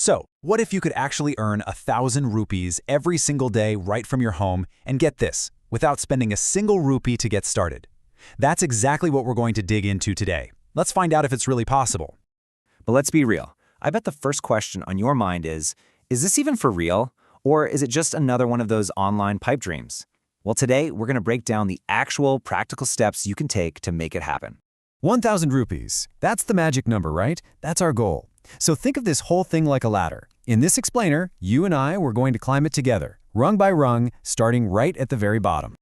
So, what if you could actually earn 1,000 rupees every single day right from your home, and get this, without spending a single rupee to get started? That's exactly what we're going to dig into today. Let's find out if it's really possible. But let's be real. I bet the first question on your mind is this even for real? Or is it just another one of those online pipe dreams? Well, today we're going to break down the actual practical steps you can take to make it happen. 1,000 rupees. That's the magic number, right? That's our goal. So think of this whole thing like a ladder. In this explainer, you and I were going to climb it together, rung by rung, starting right at the very bottom.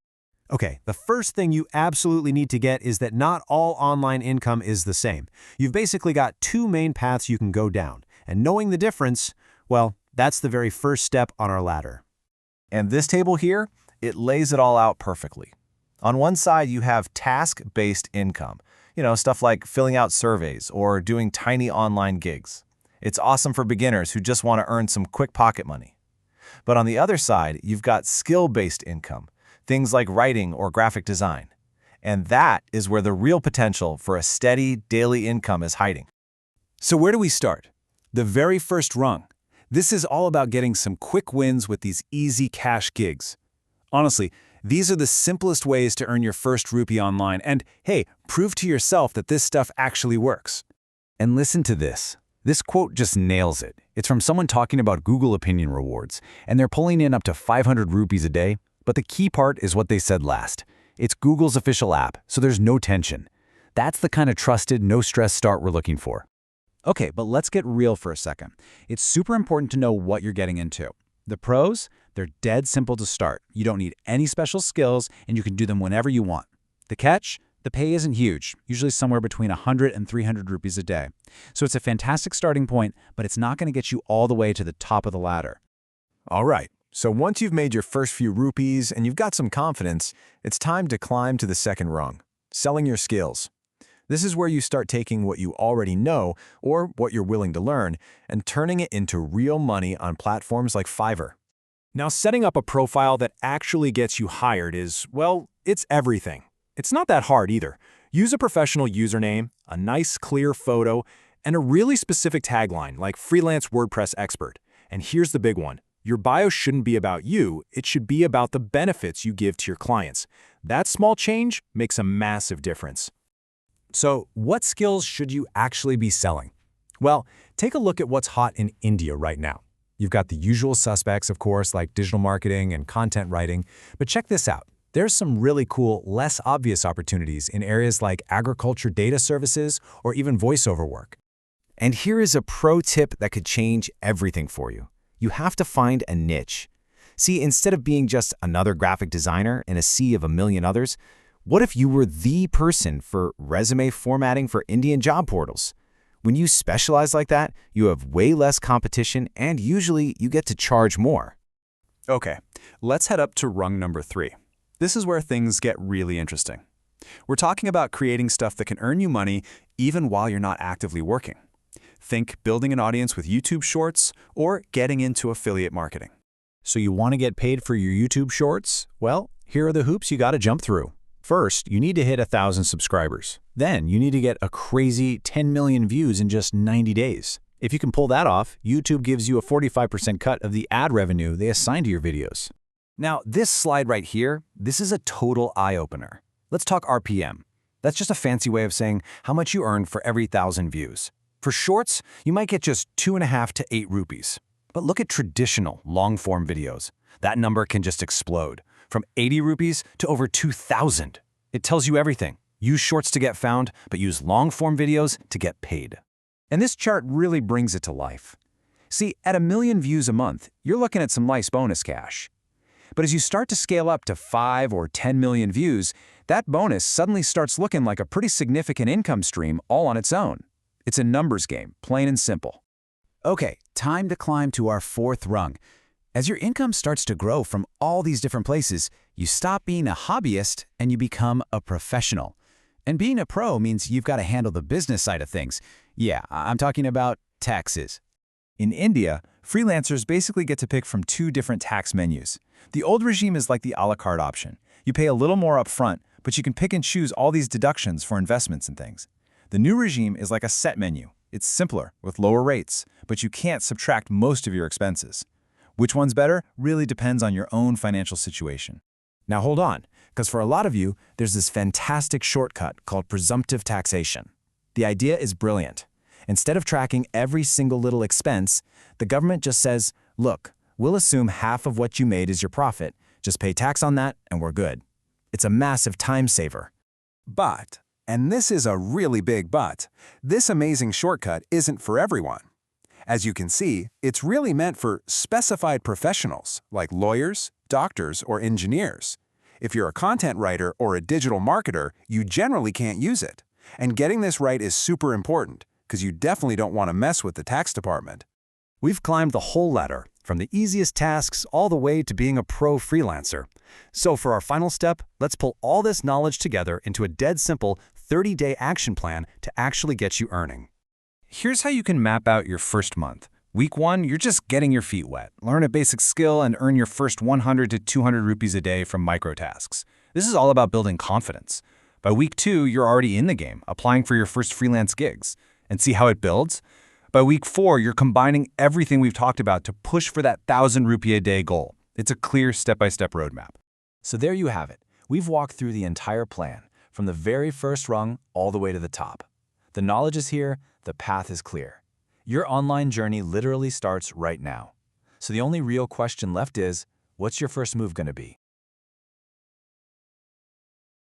Okay, the first thing you absolutely need to get is that not all online income is the same. You've basically got two main paths you can go down, and knowing the difference, well, that's the very first step on our ladder. And this table here, it lays it all out perfectly. On one side, you have task-based income. Stuff like filling out surveys or doing tiny online gigs. It's awesome for beginners who just want to earn some quick pocket money. But on the other side, you've got skill-based income, things like writing or graphic design. And that is where the real potential for a steady daily income is hiding. So where do we start? The very first rung. This is all about getting some quick wins with these easy cash gigs. Honestly, these are the simplest ways to earn your first rupee online, and hey, prove to yourself that this stuff actually works. And listen to this. This quote just nails it. It's from someone talking about Google Opinion Rewards, and they're pulling in up to 500 rupees a day, but the key part is what they said last. It's Google's official app, so there's no tension. That's the kind of trusted, no-stress start we're looking for. Okay, but let's get real for a second. It's super important to know what you're getting into. The pros, they're dead simple to start. You don't need any special skills, and you can do them whenever you want. The catch? The pay isn't huge, usually somewhere between 100 and 300 rupees a day. So it's a fantastic starting point, but it's not going to get you all the way to the top of the ladder. All right, so once you've made your first few rupees and you've got some confidence, it's time to climb to the second rung, selling your skills. This is where you start taking what you already know, or what you're willing to learn, and turning it into real money on platforms like Fiverr. Now, setting up a profile that actually gets you hired is, well, it's everything. It's not that hard either. Use a professional username, a nice clear photo, and a really specific tagline like freelance WordPress expert. And here's the big one. Your bio shouldn't be about you, it should be about the benefits you give to your clients. That small change makes a massive difference. So, what skills should you actually be selling? Well, take a look at what's hot in India right now. You've got the usual suspects, of course, like digital marketing and content writing, but check this out. There's some really cool, less obvious opportunities in areas like agriculture data services or even voiceover work. And here is a pro tip that could change everything for you. You have to find a niche. See, instead of being just another graphic designer in a sea of a million others, what if you were the person for resume formatting for Indian job portals? When you specialize like that, you have way less competition and usually you get to charge more. Okay, let's head up to rung number 3. This is where things get really interesting. We're talking about creating stuff that can earn you money even while you're not actively working. Think building an audience with YouTube Shorts or getting into affiliate marketing. So you want to get paid for your YouTube Shorts? Well, here are the hoops you got to jump through. First, you need to hit 1,000 subscribers. Then, you need to get a crazy 10 million views in just 90 days. If you can pull that off, YouTube gives you a 45% cut of the ad revenue they assign to your videos. Now, this slide right here, this is a total eye-opener. Let's talk RPM. That's just a fancy way of saying how much you earn for every 1,000 views. For shorts, you might get just 2.5 to 8 rupees. But look at traditional, long-form videos. That number can just explode. From 80 rupees to over 2,000. It tells you everything. Use shorts to get found, but use long-form videos to get paid. And this chart really brings it to life. See, at 1 million views a month, you're looking at some nice bonus cash. But as you start to scale up to 5 or 10 million views, that bonus suddenly starts looking like a pretty significant income stream all on its own. It's a numbers game, plain and simple. Okay, time to climb to our 4th rung. As your income starts to grow from all these different places, you stop being a hobbyist and you become a professional. And being a pro means you've got to handle the business side of things. Yeah, I'm talking about taxes. In India, freelancers basically get to pick from 2 different tax menus. The old regime is like the a la carte option. You pay a little more up front, but you can pick and choose all these deductions for investments and things. The new regime is like a set menu. It's simpler, with lower rates, but you can't subtract most of your expenses. Which one's better really depends on your own financial situation. Now hold on, because for a lot of you, there's this fantastic shortcut called presumptive taxation. The idea is brilliant. Instead of tracking every single little expense, the government just says, look, we'll assume half of what you made is your profit. Just pay tax on that and we're good. It's a massive time saver. But, and this is a really big but, this amazing shortcut isn't for everyone. As you can see, it's really meant for specified professionals like lawyers, doctors, or engineers. If you're a content writer or a digital marketer, you generally can't use it. And getting this right is super important, because you definitely don't want to mess with the tax department. We've climbed the whole ladder, from the easiest tasks all the way to being a pro freelancer. So for our final step, let's pull all this knowledge together into a dead simple 30-day action plan to actually get you earning. Here's how you can map out your first month. Week 1, you're just getting your feet wet. Learn a basic skill and earn your first 100 to 200 rupees a day from microtasks. This is all about building confidence. By week 2, you're already in the game, applying for your first freelance gigs. And see how it builds? By week 4, you're combining everything we've talked about to push for that 1,000 rupee a day goal. It's a clear step-by-step roadmap. So there you have it. We've walked through the entire plan, from the very first rung all the way to the top. The knowledge is here, the path is clear. Your online journey literally starts right now. So the only real question left is, what's your first move going to be?